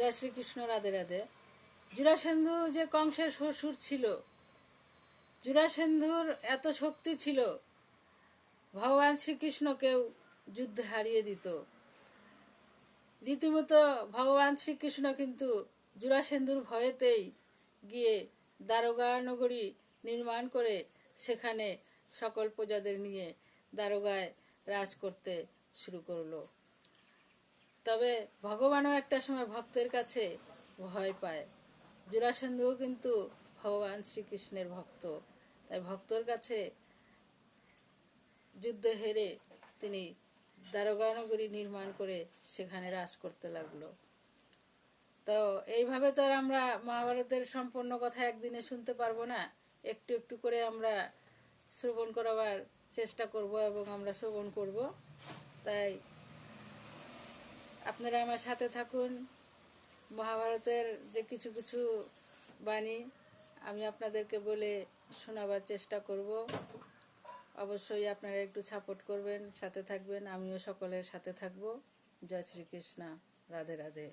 জয় শ্রীকৃষ্ণ, রাধে রাধে। জুরাসেন্ধু যে কংসের শ্বশুর ছিল, জুরাসেন্ধুর এত শক্তি ছিল, ভগবান শ্রীকৃষ্ণকেও যুদ্ধে হারিয়ে দিত। রীতিমতো ভগবান শ্রীকৃষ্ণ কিন্তু জুরাসেন্ধুর ভয়েতেই গিয়ে দারোগা নগরী নির্মাণ করে সেখানে সকল প্রজাদের নিয়ে দারোগায় রাজ করতে শুরু করলো। তবে ভগবানও একটা সময় ভক্তের কাছে ভয় পায়। জুরাসেন্ধুও কিন্তু ভগবান শ্রীকৃষ্ণের ভক্ত, তাই ভক্তর কাছে যুদ্ধে হেরে তিনি দারোগা নগরী নির্মাণ করে সেখানে রাজ করতে লাগলো। তো এইভাবে তো আর আমরা মহাভারতের সম্পূর্ণ কথা একদিনে শুনতে পারবো না, একটু একটু করে আমরা শ্রবণ করাবার চেষ্টা করব এবং আমরা শ্রবণ করব। তাই আপনারা আমার সাথে থাকুন। মহাভারতের যে কিছু কিছু বাণী আমি আপনাদেরকে বলে শোনাবার চেষ্টা করব। অবশ্যই আপনারা একটু সাপোর্ট করবেন, সাথে থাকবেন। আমিও সকলের সাথে থাকব। জয় শ্রীকৃষ্ণ, রাধে রাধে।